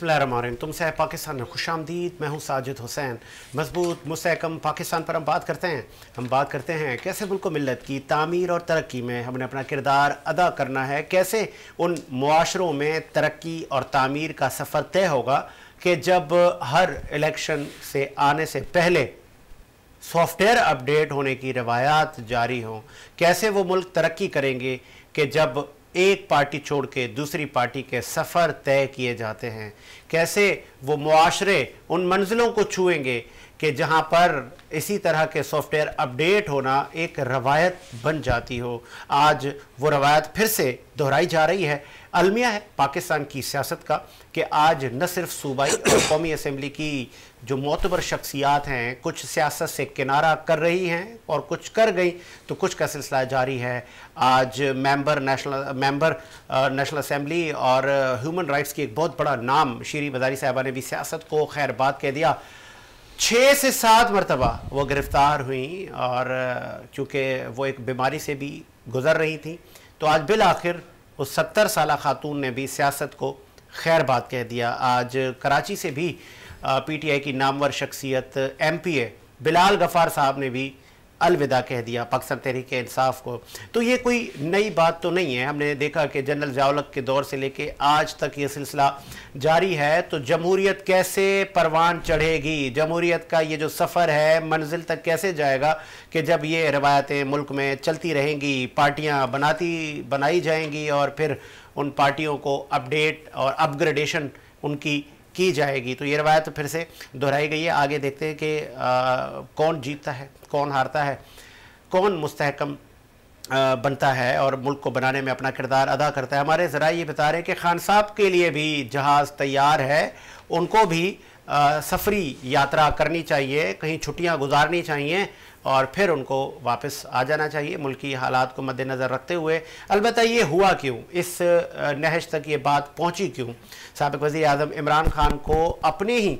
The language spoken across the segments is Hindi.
बिस्मिल्लाहिर्रहमानिर्रहीम। तुमसे है पाकिस्तान में खुशामदीद। मैं हूँ साजिद हुसैन। मजबूत मुस्तहकम पाकिस्तान पर हम बात करते हैं। हम बात करते हैं कैसे मुल्क मिल्लत की तामीर और तरक्की में हमने अपना किरदार अदा करना है, कैसे उन मुआशरों में तरक्की और तामीर का सफ़र तय होगा कि जब हर इलेक्शन से आने से पहले सॉफ्टवेयर अपडेट होने की रवायात जारी हों। कैसे वो मुल्क तरक्की करेंगे कि जब एक पार्टी छोड़ के दूसरी पार्टी के सफ़र तय किए जाते हैं। कैसे वो मुआशरे उन मंजिलों को छुएंगे कि जहां पर इसी तरह के सॉफ्टवेयर अपडेट होना एक रवायत बन जाती हो। आज वो रवायत फिर से दोहराई जा रही है। अलमिया है पाकिस्तान की सियासत का कि आज न सिर्फ सूबाई और कौमी असम्बली की जो मोतबर शख्सियात हैं कुछ सियासत से किनारा कर रही हैं और कुछ कर गई, तो कुछ का सिलसिला जारी है। आज नेशनल असम्बली और ह्यूमन राइट्स की एक बहुत बड़ा नाम शीरी मदारी साहबा ने भी सियासत को खैर बात कह दिया। 6 से 7 मरतबा वो गिरफ़्तार हुई और चूँकि वो एक बीमारी से भी गुज़र रही थी, तो आज बिल आखिर उस 70 साला खातून ने भी सियासत को खैर बात कह दिया। आज कराची से भी PTI की नामवर शख्सियत MPA बिलाल गफ़ार साहब ने भी अलविदा कह दिया पाकिस्तान तहरीक इंसाफ को। तो ये कोई नई बात तो नहीं है। हमने देखा कि जनरल ज़िया-उल-हक के दौर से लेके आज तक ये सिलसिला जारी है। तो जमहूरियत कैसे परवान चढ़ेगी, जमहूरियत का ये जो सफ़र है मंजिल तक कैसे जाएगा कि जब ये रवायतें मुल्क में चलती रहेंगी, पार्टियाँ बनाई जाएंगी और फिर उन पार्टियों को अपडेट और अपग्रेडेशन उनकी की जाएगी। तो ये रवायत फिर से दोहराई गई है। आगे देखते हैं कि कौन जीतता है, कौन हारता है, कौन मुस्तहकम बनता है और मुल्क को बनाने में अपना किरदार अदा करता है। हमारे ज़राए ये बता रहे हैं कि खान साहब के लिए भी जहाज़ तैयार है, उनको भी सफरी यात्रा करनी चाहिए, कहीं छुट्टियां गुजारनी चाहिए और फिर उनको वापस आ जाना चाहिए मुल्की हालात को मद्देनज़र रखते हुए। अलबत्ता ये हुआ क्यों, इस नहज तक ये बात पहुंची क्यों? साबिक़ वज़ीर आज़म इमरान खान को अपने ही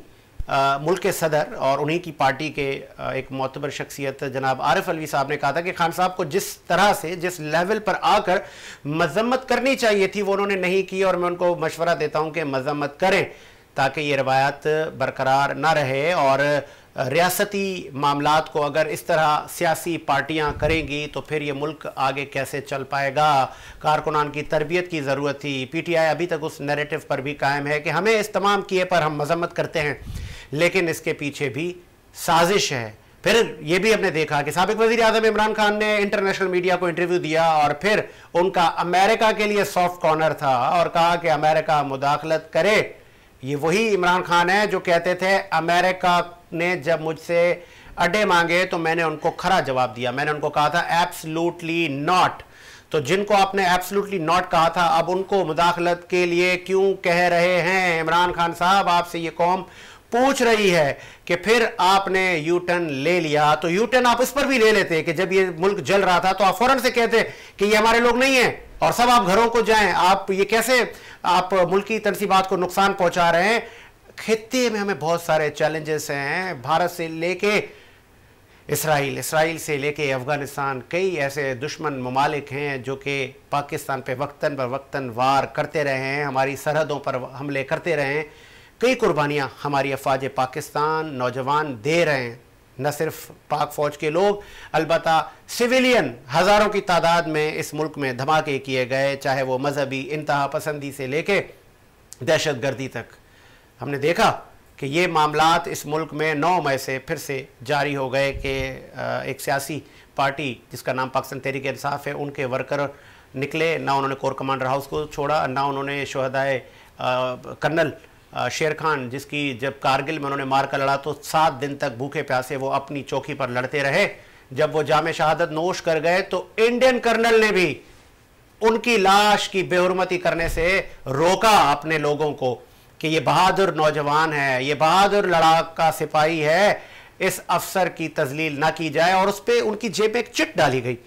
मुल्क के सदर और उन्हीं की पार्टी के एक मोतबर शख्सियत जनाब आरिफ अलवी साहब ने कहा था कि खान साहब को जिस तरह से जिस लेवल पर आकर मजम्मत करनी चाहिए थी वो उन्होंने नहीं की, और मैं उनको मशवरा देता हूँ कि मजम्मत करें ताकि ये रवायत बरकरार ना रहे। और रियासती मामलात को अगर इस तरह सियासी पार्टियां करेंगी तो फिर ये मुल्क आगे कैसे चल पाएगा। कारकुनान की तरबियत की ज़रूरत थी। PTI अभी तक उस नैरेटिव पर भी कायम है कि हमें इस तमाम किए पर हम मजम्मत करते हैं, लेकिन इसके पीछे भी साजिश है। फिर ये भी हमने देखा कि साबिक़ वज़ीर आज़म इमरान खान ने इंटरनेशनल मीडिया को इंटरव्यू दिया और फिर उनका अमेरिका के लिए सॉफ्ट कॉर्नर था और कहा कि अमेरिका मुदाखलत करे। ये वही इमरान खान है जो कहते थे अमेरिका ने जब मुझसे अड्डे मांगे तो मैंने उनको खरा जवाब दिया, मैंने उनको कहा था एब्सोल्युटली नॉट। तो जिनको आपने एब्सोल्युटली नॉट कहा था अब उनको मुदाखलत के लिए क्यों कह रहे हैं? इमरान खान साहब, आपसे ये कौम पूछ रही है कि फिर आपने यू टर्न ले लिया। तो यू टर्न आप इस पर भी ले लेते कि जब ये मुल्क जल रहा था तो आप फौरन से कहते कि ये हमारे लोग नहीं हैं और सब आप घरों को जाएं। आप ये कैसे आप मुल्की तनसीबात को नुकसान पहुंचा रहे हैं? खित्ते में हमें बहुत सारे चैलेंजेस हैं, भारत से लेके इसराइल से लेके अफगानिस्तान, कई ऐसे दुश्मन ममालिक हैं जो कि पाकिस्तान पे वक्तन वार करते रहे हैं, हमारी सरहदों पर हमले करते रहे हैं। कई कुर्बानियाँ हमारी अफवाज पाकिस्तान नौजवान दे रहे हैं, न सिर्फ पाक फ़ौज के लोग, अलबत्ता सिविलियन हज़ारों की तादाद में इस मुल्क में धमाके किए गए, चाहे वो मजहबी इंतहा पसंदी से लेके दहशतगर्दी तक। हमने देखा कि ये मामलात इस मुल्क में 9 मई से फिर से जारी हो गए कि एक सियासी पार्टी जिसका नाम पाकिस्तान तहरीक इंसाफ है, उनके वर्कर निकले, ना उन्होंने कोर कमांडर हाउस को छोड़ा, ना उन्होंने शहदाए कर्नल शेर खान जिसकी जब कारगिल में उन्होंने मार कर लड़ा तो 7 दिन तक भूखे प्यासे वो अपनी चौकी पर लड़ते रहे। जब वो जामे शहादत नोश कर गए तो इंडियन कर्नल ने भी उनकी लाश की बेहुरमती करने से रोका अपने लोगों को कि ये बहादुर नौजवान है, ये बहादुर लड़ाका सिपाही है, इस अफसर की तजलील ना की जाए। और उस पर उनकी जेब में एक चिट डाली गई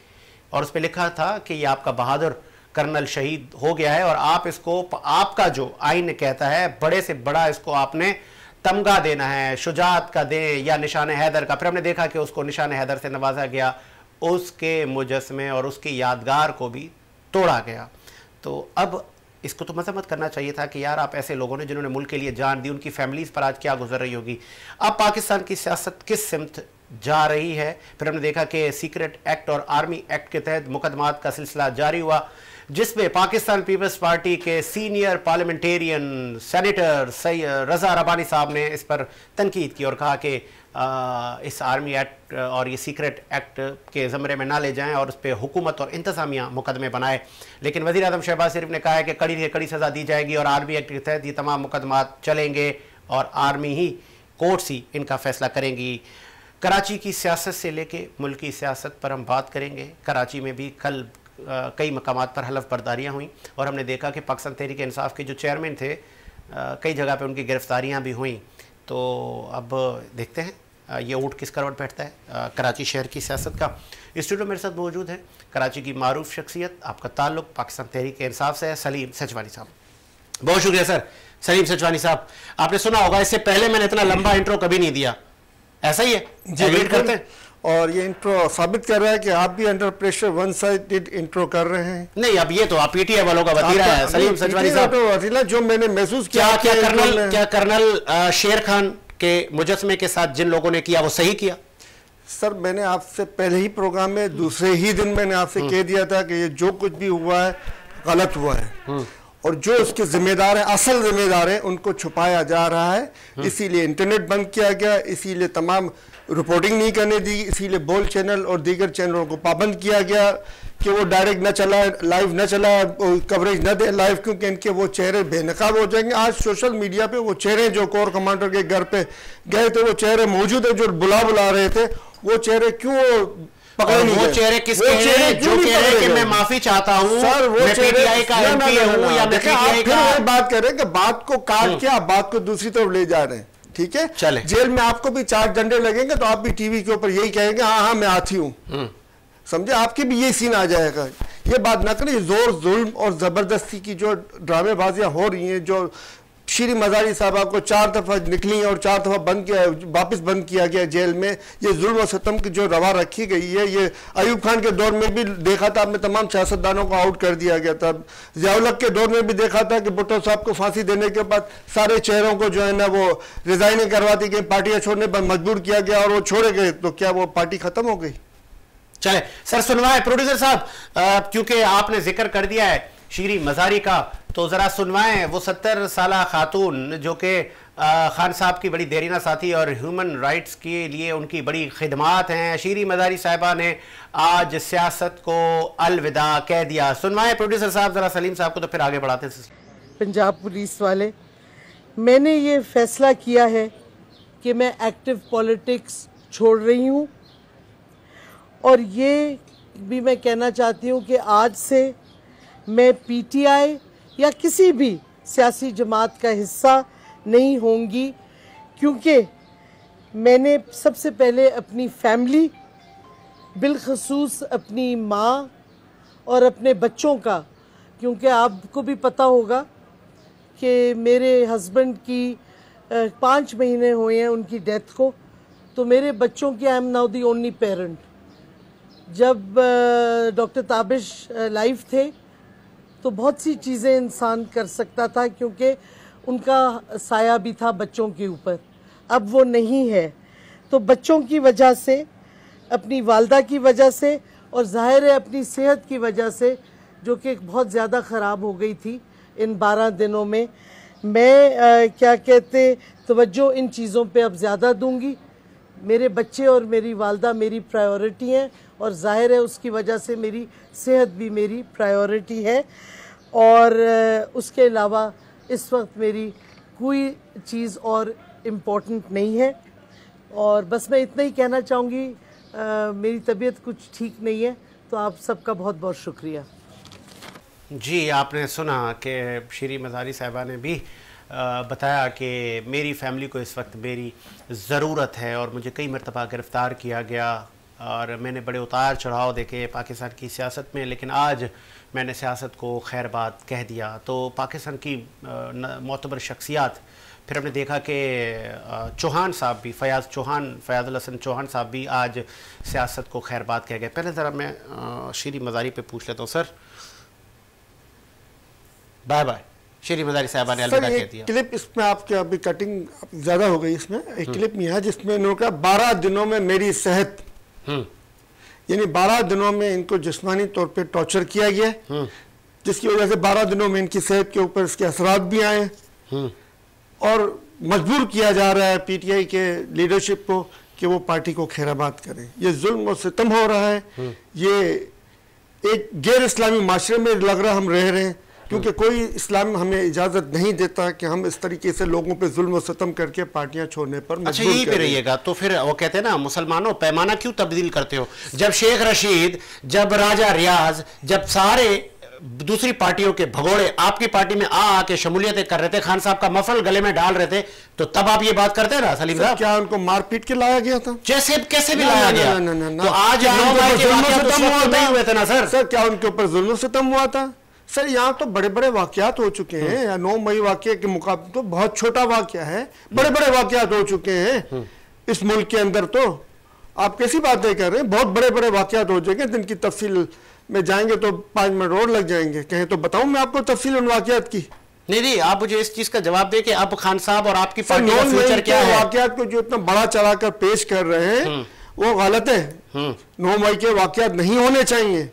और उस पर लिखा था कि ये आपका बहादुर कर्नल शहीद हो गया है और आप इसको, आपका जो आइन कहता है बड़े से बड़ा इसको आपने तमगा देना है, शुजात का दें या निशान हैदर का। फिर हमने देखा कि उसको निशान हैदर से नवाजा गया, उसके मुजस्मे और उसकी यादगार को भी तोड़ा गया। तो अब इसको तो मजम्मत करना चाहिए था कि यार आप ऐसे लोगों ने जिन्होंने मुल्क के लिए जान दी, उनकी फैमिलीज पर आज क्या गुजर रही होगी। अब पाकिस्तान की सियासत किस सिमत जा रही है। फिर हमने देखा कि सीक्रेट एक्ट और आर्मी एक्ट के तहत मुकदमात का सिलसिला जारी हुआ, जिसमें पाकिस्तान पीपल्स पार्टी के सीनियर पार्लियामेंटेरियन सेनेटर रजा रबानी साहब ने इस पर तनकीद की और कहा कि इस आर्मी एक्ट और ये सीक्रेट एक्ट के ज़मरे में ना ले जाएं और उस पर हुकूमत और इंतज़ामिया मुकदमे बनाए। लेकिन वज़ीर आज़म शहबाज शरीफ ने कहा है कि कड़ी से कड़ी सज़ा दी जाएगी और आर्मी एक्ट के तहत ये तमाम मुकदमात चलेंगे और आर्मी ही, कोर्ट्स ही इनका फ़ैसला करेंगी। कराची की सियासत से लेके मुल्क की सियासत पर हम बात करेंगे। कराची में भी कल कई मकामात पर हलफ बर्दारियाँ हुई और हमने देखा कि पाकिस्तान तहरीक इंसाफ के जो चेयरमैन थे, कई जगह पे उनकी गिरफ्तारियाँ भी हुई। तो अब देखते हैं ये ऊँट किस करवट बैठता है कराची शहर की सियासत का। स्टूडियो मेरे साथ मौजूद है कराची की मारूफ शख्सियत, आपका ताल्लुक पाकिस्तान तहरीक इंसाफ से है, सलीम सचवानी साहब। बहुत शुक्रिया सर। सलीम सचवानी साहब, आपने सुना होगा इससे पहले मैंने इतना लंबा इंट्रो कभी नहीं दिया, ऐसा ही है जी? वेट करते हैं और ये इंट्रो साबित कर रहा है कि आप भी under pressure one sided intro कर रहे हैं। नहीं, अब ये तो आप पीटीआई वालों का वतीरा है सलीम सचवानी साहब। तो जो मैंने महसूस किया, क्या कर्नल शेर खान के मुजस्मे के साथ जिन लोगों ने किया वो सही किया? सर, मैंने आपसे पहले ही प्रोग्राम में दूसरे ही दिन मैंने आपसे कह दिया था कि ये जो कुछ भी हुआ है गलत हुआ है और जो उसके जिम्मेदार हैं, असल जिम्मेदार हैं, उनको छुपाया जा रहा है। इसीलिए इंटरनेट बंद किया गया, इसीलिए तमाम रिपोर्टिंग नहीं करने दी, इसीलिए बोल चैनल और दीगर चैनलों को पाबंद किया गया कि वो डायरेक्ट न चलाए, लाइव न चलाए, कवरेज न दे लाइव, क्योंकि इनके वो चेहरे बेनकाब हो जाएंगे। आज सोशल मीडिया पे वो चेहरे जो कोर कमांडर के घर पे गए थे, वो चेहरे मौजूद है जो बुला रहे थे, वो चेहरे क्यों पकड़े नहीं गए? वो चेहरे किसके हैं जो कह रहे हैं कि मैं माफी चाहता हूं सर? वो पीटीआई का एमपी हूं या मैं पीटीआई का? बात कर रहे हैं कि बात को काट के आप बात को दूसरी तरफ ले जा रहे हैं, ठीक है? चले जेल में आपको भी 4 डंडे लगेंगे तो आप भी टीवी के ऊपर यही कहेंगे हाँ हाँ मैं आती हूँ, समझे? आपके भी यही सीन आ जाएगा। ये बात ना करें, जोर जुल्म और जबरदस्ती की जो ड्रामेबाजियां हो रही हैं, जो श्री मजारी साहबा को 4 दफा निकली और 4 दफा बंद किया, वापस बंद किया गया जेल में, ये जुल्म और सितम की जो रवा रखी गई है, ये अयूब खान के दौर में भी देखा था आपने, तमाम सियासतदानों को आउट कर दिया गया था। ज़ियाउल-हक के दौर में भी देखा था कि भुट्टो साहब को फांसी देने के बाद सारे चेहरों को जो है ना वो रिजाइनिंग करवाती गई, पार्टियां छोड़ने पर मजबूर किया गया और वो छोड़े गए, तो क्या वो पार्टी खत्म हो गई? चले सर सुनवाए प्रोड्यूसर साहब, क्योंकि आपने जिक्र कर दिया है श्री मजारी का, तो जरा सुनवाएं वो 70 साला खातून जो कि खान साहब की बड़ी देरीना साथी और ह्यूमन राइट्स के लिए उनकी बड़ी खिदमात हैं। श्री मजारी साहिबा ने आज सियासत को अलविदा कह दिया। सुनवाएं प्रोड्यूसर साहब जरा सलीम साहब को, तो फिर आगे बढ़ाते हैं। पंजाब पुलिस वाले, मैंने ये फैसला किया है कि मैं एक्टिव पॉलिटिक्स छोड़ रही हूँ और ये भी मैं कहना चाहती हूँ कि आज से मैं पीटीआई या किसी भी सियासी जमात का हिस्सा नहीं होंगी, क्योंकि मैंने सबसे पहले अपनी फैमिली, बिलखसूस अपनी माँ और अपने बच्चों का, क्योंकि आपको भी पता होगा कि मेरे हस्बैंड की 5 महीने हुए हैं उनकी डेथ को, तो मेरे बच्चों की I am now the only parent. जब डॉक्टर ताबिश लाइव थे तो बहुत सी चीज़ें इंसान कर सकता था, क्योंकि उनका साया भी था बच्चों के ऊपर, अब वो नहीं है। तो बच्चों की वजह से, अपनी वालदा की वजह से और ज़ाहिर है अपनी सेहत की वजह से, जो कि बहुत ज़्यादा ख़राब हो गई थी इन 12 दिनों में, मैं क्या कहते तवज्जो इन चीज़ों पे अब ज़्यादा दूंगी। मेरे बच्चे और मेरी वालदा मेरी प्रायोरिटी हैं और ज़ाहिर है उसकी वजह से मेरी सेहत भी मेरी प्रायोरिटी है। और उसके अलावा इस वक्त मेरी कोई चीज़ और इम्पोर्टेंट नहीं है। और बस मैं इतना ही कहना चाहूँगी, मेरी तबीयत कुछ ठीक नहीं है, तो आप सबका बहुत बहुत शुक्रिया। जी, आपने सुना कि श्री मजारी साहिबा ने भी बताया कि मेरी फैमिली को इस वक्त मेरी ज़रूरत है और मुझे कई मरतबा गिरफ़्तार किया गया और मैंने बड़े उतार चढ़ाव देखे पाकिस्तान की सियासत में, लेकिन आज मैंने सियासत को खैर बात कह दिया। तो पाकिस्तान की मोतबर शख्सियात, फिर हमने देखा कि चौहान साहब भी, फयाज़ुल हसन चौहान साहब भी आज सियासत को खैर बात कह गए। पहले ज़रा मैं श्री मजारी पे पूछ लेता हूँ। Sir, bye bye. शीरी मदारी साहबा ने अलविदा कह दिया। क्लिप इसमें आपके अभी कटिंग ज्यादा हो गई, इसमें एक क्लिप में है जिसमें इन्होंने कहा 12 दिनों में मेरी सेहत, यानी 12 दिनों में इनको जिस्मानी तौर पे टॉर्चर किया गया, जिसकी वजह से 12 दिनों में इनकी सेहत के ऊपर इसके असरात भी आए और मजबूर किया जा रहा है पीटीआई के लीडरशिप को कि वो पार्टी को खैराबाद करें। ये जुल्म और सितम हो रहा है, ये एक गैर इस्लामी माशरे में लग रहा हम रह रहे हैं, क्योंकि कोई इस्लाम हमें इजाजत नहीं देता कि हम इस तरीके से लोगों पे जुल्म और सितम करके पार्टियां छोड़ने पर मजबूर। अच्छा, यही पे रहिएगा तो फिर वो कहते हैं ना, मुसलमानों पैमाना क्यों तब्दील करते हो? जब शेख रशीद, जब राजा रियाज, जब सारे दूसरी पार्टियों के भगोड़े आपकी पार्टी में आके शमूलियतें कर रहे थे, खान साहब का मफल गले में डाल रहे थे, तो तब आप ये बात करते हैं ना सलीम साहब? क्या उनको मारपीट के लाया गया था? जैसे कैसे भी लाया गया? तो आज 9 मई के वाक़यात हुए थे ना सर? सर क्या उनके ऊपर जुल्म सितम हुआ था? सर यहाँ तो बड़े बड़े वाकयात हो चुके हैं। 9 मई वाकये के मुकाबले तो बहुत छोटा वाकया है, बड़े बड़े वाकयात हो चुके हैं इस मुल्क के अंदर। तो आप कैसी बातें कर रहे हैं? बहुत बड़े बड़े वाकयात हो जाएंगे, जिनकी तफसील में जाएंगे तो 5 मिनट और लग जाएंगे। कहें तो बताऊं मैं आपको तफसील उन वाकयात की? नहीं, आप मुझे इस चीज का जवाब दे कि अब खान साहब और आपकी पार्टी का फ्यूचर क्या है? वाकयात को जो इतना बड़ा चढ़ाकर पेश कर रहे हैं वो गलत है। 9 मई के वाकयात नहीं होने चाहिए,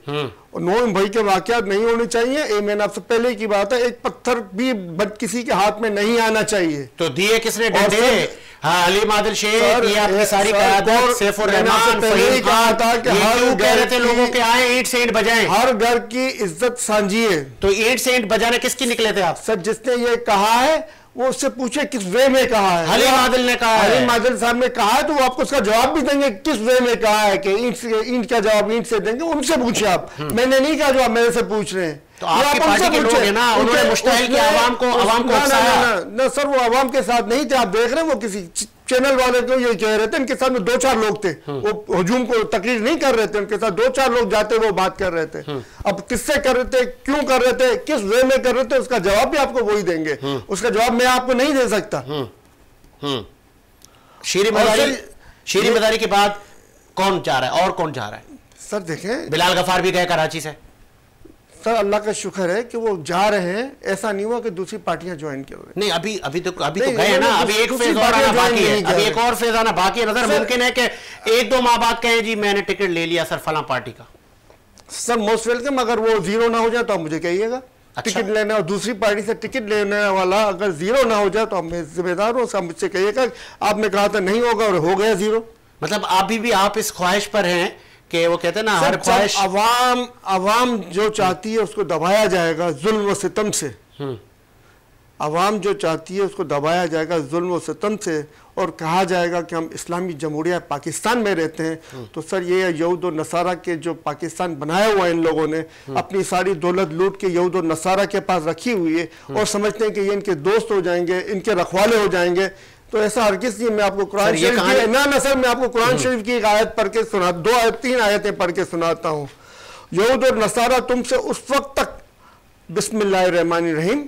और 9 मई के वाकयात नहीं होने चाहिए। ये मैंने आपसे पहले की बात है, एक पत्थर भी किसी के हाथ में नहीं आना चाहिए। तो दिए किसने डंडे? हाँ, अलीम आदिल शेख, ये आपकी सारी क़यादत, सैफुर रहमान, फहीम कहा था कि हर कह रहे थे लोगों के आए ईंट से ईंट बजाएं, हर घर की इज्जत सांझिए। तो ईंट से ईंट बजाने किसकी निकले थे आप? सर जिसने ये कहा है वो उससे पूछे किस वे में कहा है। हलीम आदिल ने कहा है, हलीम आदिल साहब ने कहा है, तो वो आपको उसका जवाब भी देंगे किस वे में कहा है कि ईंट का जवाब ईंट से देंगे, उनसे पूछे आप। मैंने नहीं कहा जो आप मेरे से पूछ रहे हैं। तो आपकी पार्टी के लोग हैं ना, उन्होंने मुश्ताहिल किया आवाम को उकसाया। ना सर, वो आवाम के साथ नहीं थे। आप देख रहे हैं वो किसी चैनल वाले को ये कह रहे थे, इनके साथ में 2-4 लोग थे, वो हुजूम को तकरीर नहीं कर रहे थे, उनके साथ 2-4 लोग जाते वो बात कर रहे थे। अब किससे कर रहे थे, क्यों कर रहे थे, किस वे में कर रहे थे, उसका जवाब भी आपको वही देंगे। उसका जवाब मैं आपको नहीं दे सकता। शीरी मदारी के बाद कौन जा रहा है और कौन जा रहा है? सर देखें, बिलाल गफार भी गए कराची से। सर अल्लाह का शुक्र है कि वो जा रहे हैं, ऐसा नहीं हुआ कि दूसरी पार्टियां ज्वाइन कर रहे। नहीं, अभी तो गए ना, अभी एक फेज और आना बाकी है, अभी एक और फेज आना बाकी है। नजर मुमकिन है कि 1-2 माह बाद कहें जी मैंने टिकट ले लिया सर फला पार्टी का। Sir most welcome. अगर वो 0 ना हो जाए तो आप मुझे कहिएगा। अच्छा। टिकट लेने और दूसरी पार्टी से टिकट लेने वाला अगर 0 ना हो जाए तो मैं जिम्मेदार हूँ, सब मुझसे कहिएगा। आपने कहा था नहीं होगा और हो गया 0। मतलब अभी भी आप इस ख्वाहिश पर हैं कि वो कहते हैं ना, हर ख्वाहिश अवाम जो चाहती है उसको दबाया जाएगा जुल्म व सितम से। अवाम जो चाहती है उसको दबाया जाएगा जुल्म व सितम से, और कहा जाएगा कि हम इस्लामी जमहूरिया पाकिस्तान में रहते हैं। तो सर ये यहूद और नसारा के जो पाकिस्तान बनाया हुआ है, इन लोगों ने अपनी सारी दौलत लूट के यहूद और नसारा के पास रखी हुई है, और समझते हैं कि ये इनके दोस्त हो जाएंगे, इनके रखवाले हो जाएंगे। तो ऐसा हरगिज़ नहीं। मैं आपको कुरान शरीफ की ना सर, मैं आपको कुरान शरीफ की एक आयत पढ़ के सुना, 2-3 आयतें पढ़ के सुनाता हूँ। यहूद और नसारा तुमसे उस वक्त तक, बिस्मिल्लाहिर्रहमानिर्रहीम,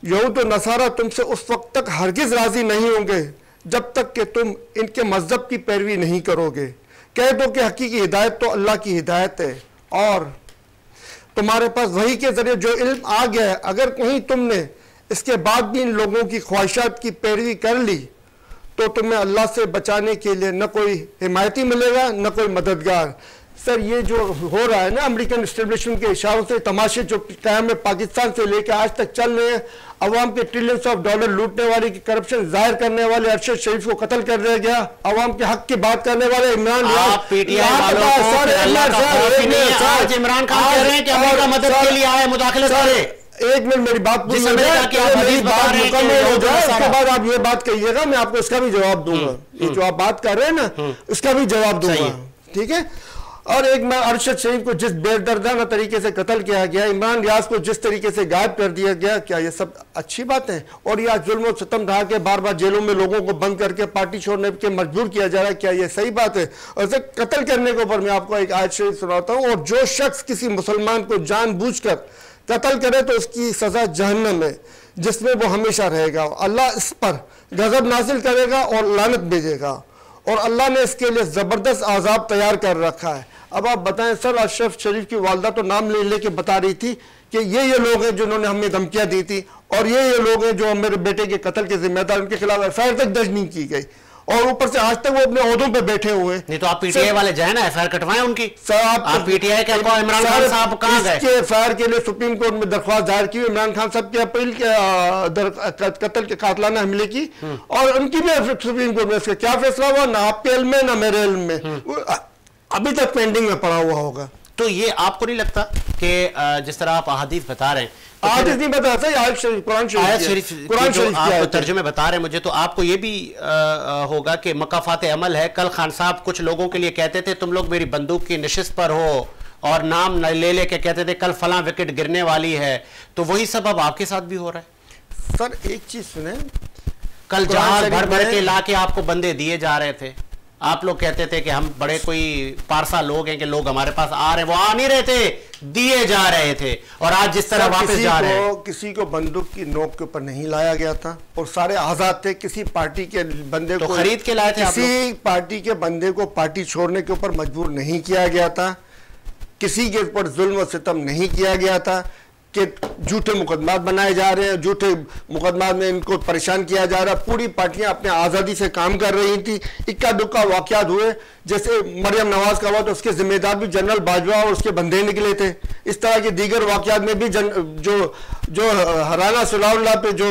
यहूद और नसारा तुमसे उस वक्त तक हरगिज़ राजी नहीं होंगे जब तक कि तुम इनके मजहब की पैरवी नहीं करोगे। कह दो कि हकीकी हिदायत तो अल्लाह की हिदायत है, और तुम्हारे पास वही के जरिए जो इल्म आ गया है, अगर कहीं तुमने इसके बाद भी इन लोगों की ख्वाहिशात की पैरवी कर ली तो तुम्हें अल्लाह से बचाने के लिए न कोई हिमायती मिलेगा न कोई मददगार। सर ये जो हो रहा है ना, अमेरिकन एस्टेब्लिशमेंट के इशारों से तमाशे जो कायम है पाकिस्तान से लेकर आज तक चल रहे हैं, अवाम के ट्रिलियंस ऑफ डॉलर लूटने वाले की करप्शन जाहिर करने वाले अरशद शरीफ को कत्ल कर दिया गया, अवाम के हक की बात करने वाले इमरान खान कह रहे हैं कि अमेरिका मदद के लिए आए, मुदाखलत करे। एक मिनट मेरी बात पूरी हो जाए, मुकम्मल हो जाए, उसके बाद आप ये बात कहिएगा, मैं आपको इसका भी जवाब दूंगा। ये जो आप बात कर रहे हैं ना, इसका भी जवाब दूंगा, ठीक है। और एक मैं अरशद शरीफ को जिस बेदर्दाना तरीके से कत्ल किया गया, इमरान रियाज को जिस तरीके से गायब कर दिया गया, क्या ये सब अच्छी बात है? और यह जुल्म और सितम ढा के बार बार जेलों में लोगों को बंद करके पार्टी छोड़ने के मजबूर किया जा रहा है, क्या ये सही बात है? और इसे कत्ल करने के ऊपर मैं आपको एक आयत शरीफ सुनाता हूँ, और जो शख्स किसी मुसलमान को जानबूझकर कत्ल करे तो उसकी सजा जहन्नम है, जिसमें वो हमेशा रहेगा। अल्लाह इस पर गजब नाजिल करेगा और लानत भेजेगा, और अल्लाह ने इसके लिए जबरदस्त आजाब तैयार कर रखा है। अब आप बताएं सर, अशरफ शरीफ की वालदा तो नाम ले लेके बता रही थी कि ये लोग हैं जिन्होंने हमें धमकियां दी थी, और ये लोग हैं जो मेरे बेटे के कत्ल के जिम्मेदार, उनके खिलाफ एफआईआर तक दर्ज नहीं की गई, और ऊपर से आज तक वो अपने ओहदों पे बैठे हुए। नहीं तो आप पीटीआई वाले जाए ना, एफआईआर कटवाएं उनकी। सर आप पीटीआई के इमरान खान साहब कहां गए? इसके एफआईआर के लिए सुप्रीम कोर्ट में दरख्वास्त दायर की, इमरान खान साहब के अप्रैल के कत्ल के कातलाना हमले की, और उनकी भी सुप्रीम कोर्ट में इसका क्या फैसला हुआ, ना आपके इल्म में ना मेरे इल्म में, अभी तक पेंडिंग में पड़ा हुआ होगा। तो ये आपको नहीं लगता कि जिस तरह आप अहादीस बता रहे हैं, आयत नहीं बता सही, आयत शरीफ आप तर्जुमे बता रहे हैं मुझे, तो आपको ये भी होगा कि मकाफात अमल है। कल खान साहब कुछ लोगों के लिए कहते थे तुम लोग मेरी बंदूक की नशिस्त पर हो, और नाम ले लेके कहते थे कल फलां विकेट गिरने वाली है, तो वही सब अब आपके साथ भी हो रहा है। सर एक चीज सुने, कल जहाज भर भर के ला के आपको बंदे दिए जा रहे थे, आप लोग कहते थे कि हम बड़े कोई पारसा लोग हैं कि लोग हमारे पास आ रहे हैं, वो आ नहीं रहे थे, दिए जा रहे थे, और आज जिस तरह वापस जा रहे हैं। किसी को बंदूक की नोक के ऊपर नहीं लाया गया था, और सारे आजाद थे, किसी पार्टी के बंदे तो को खरीद के लाए थे, किसी पार्टी के बंदे को पार्टी छोड़ने के ऊपर मजबूर नहीं किया गया था, किसी के ऊपर जुल्म और सितम नहीं किया गया था कि झूठे मुकदमात बनाए जा रहे हैं, झूठे मुकदमात में इनको परेशान किया जा रहा है। पूरी पार्टियां अपने आज़ादी से काम कर रही थी। इक्का दुक्का वाक़यात हुए, जैसे मरियम नवाज का हुआ तो उसके जिम्मेदार भी जनरल बाजवा और उसके बंदे निकले थे। इस तरह के दीगर वाक़यात में भी जो हराना सलाउल्लाह पे जो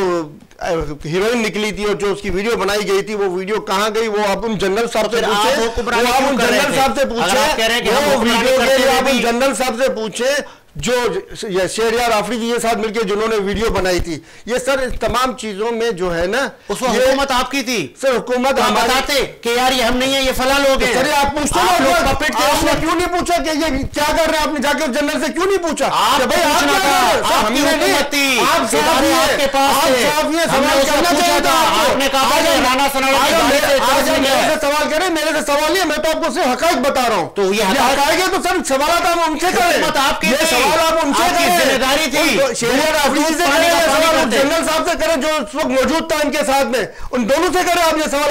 हीरोइन निकली थी और जो उसकी वीडियो बनाई गई थी, वो वीडियो कहाँ गई, वो आप उन जनरल साहब से पूछे, जनरल साहब से पूछे जो शहरियार आफरीदी के साथ मिलकर जिन्होंने वीडियो बनाई थी। ये सर तमाम चीजों में जो है ना, उस वक्त हुकूमत आपकी थी सर, हुकूमत हम बताते कि यार ये हम नहीं है, ये फला लोग हैं। सर आप पूछते हो, आपने क्यों नहीं पूछा कि ये क्या कर रहे हैं? आपने जाकर जनरल से क्यों नहीं पूछा? भाई आपने सवाल करें, मेरे से सवाल नहीं, मैं तो आपको सिर्फ हकाइक बता रहा हूँ। तो ये हकाइक है, तो सर सवाल आप उनसे करें, आपकी आप उनसे जिम्मेदारी थी, जनरल साहब से करें जो उस वक्त मौजूद था इनके साथ में, उन दोनों से करें आप ये सवाल।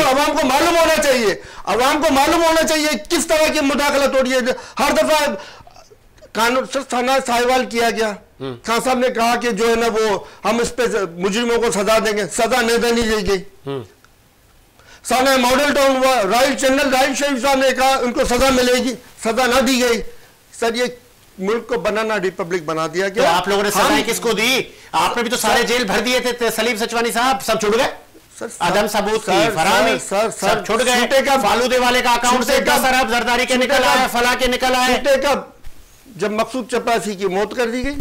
आवाम को मालूम होना चाहिए, आवाम को मालूम होना चाहिए किस तरह की मुदाखलत हो रही है। हर दफा कानून थाना साहिवाल किया गया, खान साहब ने कहा कि जो है ना वो हम इस पे मुजरिमों को सजा देंगे, सजा नहीं देनी दी गई। सामने मॉडल टाउन हुआ, राइल शरीफ साहब ने कहा उनको सजा मिलेगी, सजा ना दी गई। सर ये मुल्क को बनाना रिपब्लिक बना दिया गया। तो आप लोगों ने सजाएं किसको दी? आपने भी तो सारे जेल भर दिए थे, सलीम सचवानी साहब सब छूट गए, आदम सबूत की फरहामी सब छूट गए, फालूदे वाले का अकाउंट से 10 अरब जरदारी के निकल आए, फला के निकल आए। जब मकसूद चपरासी की मौत कर दी गई,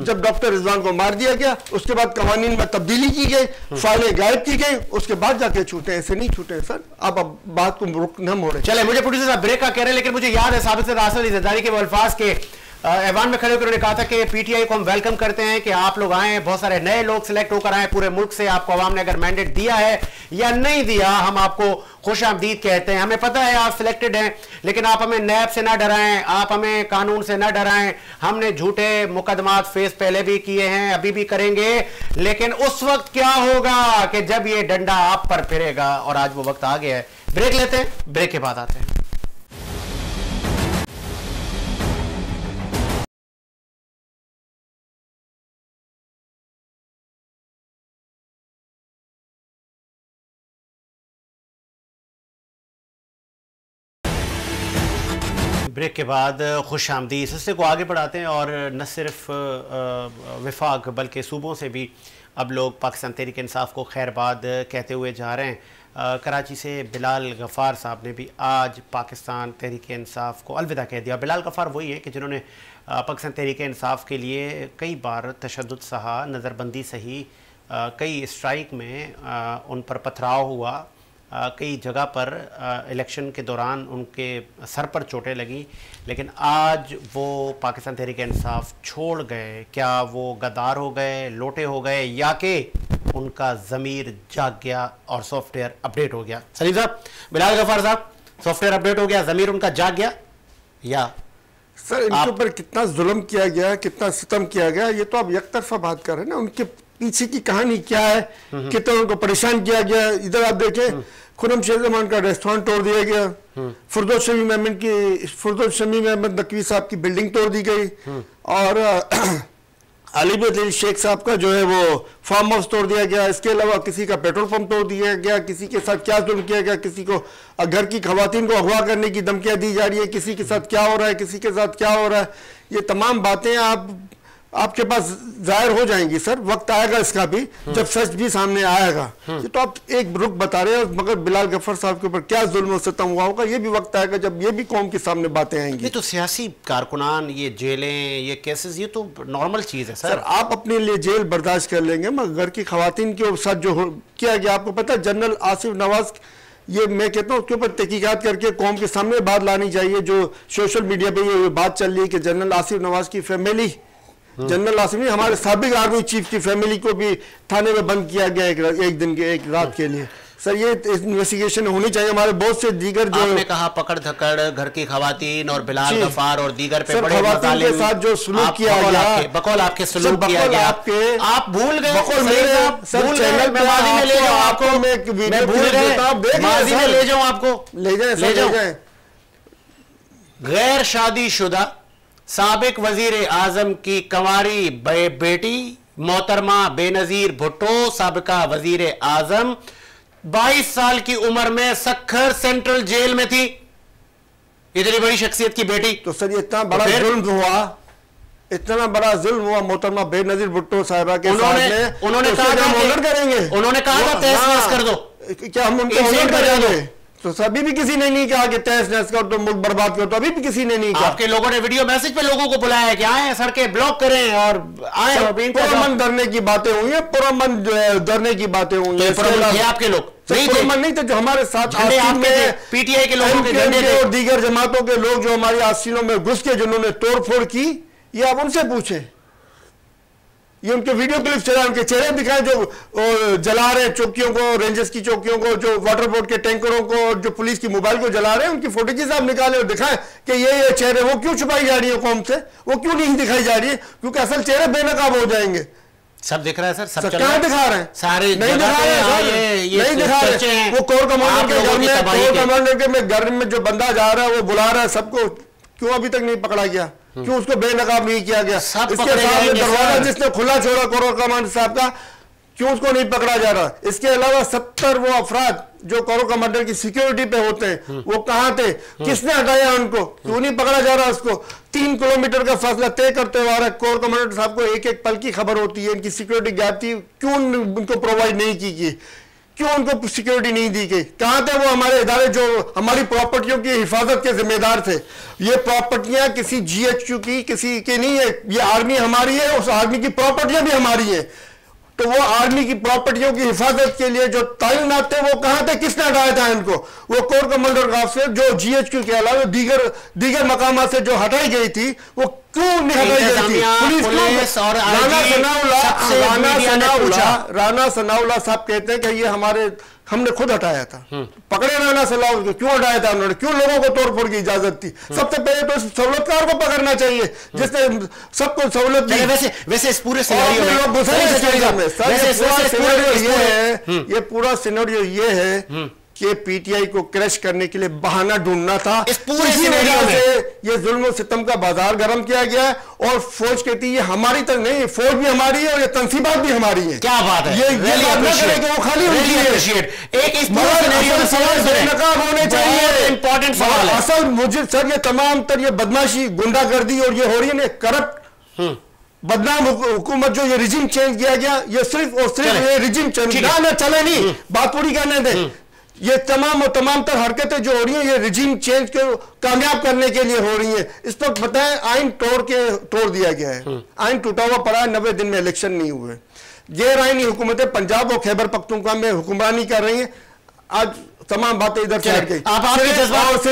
जब डॉक्टर रिजवान को मार दिया गया, उसके बाद कवानीन में तब्दीली की गई, फाइलें गायब की गई, उसके बाद जाके छूटे, ऐसे नहीं छूटे सर। आप अब बात को रुक न मोड़े। चले, मुझे प्रोड्यूसर साहब ब्रेक का कह रहे हैं, लेकिन मुझे याद है साबित राशिद इज़्ज़तदारी के अल्फाज के ऐवान में खड़े होकर उन्होंने कहा था कि पीटीआई को हम वेलकम करते हैं कि आप लोग आए, बहुत सारे नए लोग सिलेक्ट होकर आए पूरे मुल्क से, आपको अवाम ने अगर मैंडेट दिया है या नहीं दिया, हम आपको खुशामदीद कहते हैं। हमें पता है आप सिलेक्टेड हैं, लेकिन आप हमें नैब से ना डराएं, आप हमें कानून से ना डराएं। हमने झूठे मुकदमात फेस पहले भी किए हैं, अभी भी करेंगे, लेकिन उस वक्त क्या होगा कि जब ये डंडा आप पर फिरेगा, और आज वो वक्त आ गया है। ब्रेक लेते हैं, ब्रेक के बाद आते हैं। ब्रेक के बाद खुश आमदी सिलसिले को आगे बढ़ाते हैं, और न सिर्फ विफाक बल्कि सूबों से भी अब लोग पाकिस्तान तहरीक इंसाफ को खैरबाद कहते हुए जा रहे हैं। कराची से बिलाल गफ़ार साहब ने भी आज पाकिस्तान तहरीक इंसाफ को अलविदा कह दिया। बिलाल गफ़ार वही है कि जिन्होंने पाकिस्तान तहरीक इंसाफ के लिए कई बार तशद्दुद सहा, नज़रबंदी सही, कई स्ट्राइक में उन पर पथराव हुआ, कई जगह पर इलेक्शन के दौरान उनके सर पर चोटें लगी, लेकिन आज वो पाकिस्तान तहरीक इंसाफ छोड़ गए। क्या वो गद्दार हो गए, लोटे हो गए, या कि उनका ज़मीर जाग गया और सॉफ्टवेयर अपडेट हो गया? सलीम साहब, बिलाल गफ़ार साहब, सॉफ्टवेयर अपडेट हो गया, ज़मीर उनका जाग गया, या सर इनके ऊपर कितना जुल्म किया गया, कितना सितम किया गया, ये तो आप एक तरफा बात कर रहे हैं ना। उनके पीछे की कहानी क्या है, कितना उनको परेशान किया गया। इधर आप देखें खुरम शेख रहमान का रेस्टोरेंट तोड़ दिया गया, फुरदौस शमी अहमद नकवी साहब की बिल्डिंग तोड़ दी गई, और अली शेख साहब का जो है वो फार्म हाउस तोड़ दिया गया। इसके अलावा किसी का पेट्रोल पंप तोड़ दिया गया, किसी के साथ क्या जुल्म किया गया, किसी को घर की खवातीन को अगवा करने की धमकियां दी जा रही है, किसी के साथ क्या हो रहा है, किसी के साथ क्या हो रहा है। ये तमाम बातें आपके पास जाहिर हो जाएंगी सर, वक्त आएगा इसका भी जब सच भी सामने आएगा। ये तो आप एक रुख बता रहे हैं, मगर बिलाल गफ्फर साहब के ऊपर क्या जुल्म और सितम हुआ होगा, ये भी वक्त आएगा जब ये भी कौम के सामने बातें आएंगी। ये तो सियासी कारकुनान, ये जेलें, ये केसेस, ये तो नॉर्मल चीज है सर। आप अपने लिए जेल बर्दाश्त कर लेंगे, मगर घर की खवातीन के साथ जो किया गया, आपको पता है जनरल आसिफ नवाज, ये मैं कहता हूँ उसके ऊपर तहकीकात करके कौम के सामने बात लानी चाहिए। जो सोशल मीडिया पे ये बात चल रही है कि जनरल आसिफ नवाज की फैमिली, जनरल आसिफ नहीं, हमारे साबिक आर्मी चीफ की फैमिली को भी थाने में बंद किया गया एक दिन के एक रात के लिए। सर ये इन्वेस्टिगेशन होनी चाहिए। हमारे बहुत से दीगर जो आपने कहा पकड़ धकड़, घर की खवातीन और बिलाल गफ्फार और दीगर पे बड़े खवातीन के साथ जो सुलूक किया गया, बकौल आपके सुलूक किया गया, आप भूल गए, माजी में ले जाऊं आपको, ले जाऊं। गैर शादीशुदा साबिक वजीर आजम की कंवारी बेटी मोहतरमा बेनजीर भुट्टो साबिका वजीर आजम 22 साल की उम्र में सक्खर सेंट्रल जेल में थी। इतनी बड़ी शख्सियत की बेटी। तो सर ये इतना बड़ा जुल्म हुआ, इतना बड़ा जुल्म हुआ मोहतरमा बेनजीर भुट्टो साहिबा के साथ। उन्होंने कहा करेंगे, उन्होंने कहा तहस कर दो, क्या हम उनको ऑर्डर करेंगे? तो अभी भी किसी ने नहीं कहा कि तहस नहस कर दो, मुल्क बर्बाद कर दो, अभी भी किसी ने नहीं कहा। आपके लोगों ने वीडियो मैसेज पे लोगों को बुलाया है कि आए सड़कें ब्लॉक करें और आए। पुरअमन डरने की बातें हुई है, पुरअमन डरने की बातें हुई है। आपके लोग नहीं थे जो हमारे साथ पीटीआई के लोगों के झंडे और दीगर जमातों के लोग जो हमारी आस्तीनों में घुस के जिन्होंने तोड़ फोड़ की, ये आप उनसे पूछे। ये उनके वीडियो क्लिप चला, उनके चेहरे दिखाए जो जला रहे हैं चौकियों को, रेंजर्स की चौकियों को, जो वाटर बोर्ड के टैंकरों को, जो पुलिस की मोबाइल को जला रहे हैं, उनकी फोटेजेस आप निकाले और दिखाएं कि ये चेहरे वो क्यों छुपाई जा रही है कौम से, वो क्यों नहीं दिखाई जा रही है, क्योंकि असल चेहरे बेनकाब हो जाएंगे। सब दिख रहा है सर, सब क्या दिखा रहे हैं? सारे नहीं दिखा रहे हैं, नहीं दिखा रहे हैं। वो कोर कमांडर के घर में, कोर कमांडर के घर में जो बंदा जा रहा है वो बुला रहा है सबको, क्यों अभी तक नहीं पकड़ा गया? क्यों उसको बेनकाब नहीं किया गया? इसके सामने दरवाजा जिसने खुला छोड़ा कोर कमांडर साहब का, क्यों उसको नहीं पकड़ा जा रहा? इसके अलावा 70 वो अफराद जो कोर कमांडर की सिक्योरिटी पे होते हैं, वो कहां थे? किसने हटाया उनको? क्यों नहीं पकड़ा जा रहा उसको? 3 किलोमीटर का फासला तय करते हुए आ रहा है। कोर कमांडर साहब को एक एक पल की खबर होती है, इनकी सिक्योरिटी गैप थी, क्यों उनको प्रोवाइड नहीं की? क्यों उनको सिक्योरिटी नहीं दी गई? कहां थे वो हमारे इदारे जो हमारी प्रॉपर्टियों की हिफाजत के जिम्मेदार थे? ये प्रॉपर्टियां किसी GHQ की, किसी की नहीं है, ये आर्मी हमारी है, उस आर्मी की प्रॉपर्टियां भी हमारी है। तो वो आर्मी की प्रॉपर्टियों की हिफाजत के लिए जो तैनात थे वो कहां थे? किसने हटाया था इनको? वो कोर कमांडर का अफसर जो GHQ के अलावा दीगर मकामात से जो हटाई गई थी, वो क्यों नहीं हटाई गई थी? पुलिस और राना सनाउल्लाह साहब कहते हैं कि ये हमने खुद हटाया था। पकड़े राना सनाउल्लाह को, क्यों हटाया था उन्होंने? क्यों लोगों को तोड़ फोड़ की इजाजत थी? सबसे पहले तो सहूलतकार को पकड़ना चाहिए जिसने सबको सहूलत दी। वैसे इस पूरे सिनेरियो में ये पूरा सिनेरियो ये है कि पीटीआई को क्रश करने के लिए बहाना ढूंढना था। इस पूरे सिनेरियो में ये जुल्म और सितम का बाजार गर्म किया गया है, और फौज कहती है ये हमारी तक नहीं, फौज भी हमारी है और ये तंसीबात भी हमारी है। क्या बात है, ये बात न करें कि वो खाली उनकी है। एक इस पूरे सिनेरियो में सवाल बेनकाब होने चाहिए, इंपॉर्टेंट सवाल है। असल मुझे सर ये तमाम तर ये बदमाशी, गुंडागर्दी और ये हो रही है ना, करप्ट बदनाम हुकूमत, जो ये रिजिम चेंज किया गया, ये सिर्फ और सिर्फ ये रिजिम चेंज चले नहीं, बात पूरी करने दें। ये तमाम तर हरकतें जो हो रही हैं, ये रिजीम चेंज को कामयाब करने के लिए हो रही हैं। इस पर बताएं, आइन तोड़ दिया गया है, आइन टूटा हुआ पड़ा है, 90 दिन में इलेक्शन नहीं हुए। गैर आइनी हुकूमतें पंजाब और खैबर पख्तूनख्वा में हुक्मरानी कर रही हैं। आज तमाम बातें इधर से हट गई। आपके जज्बात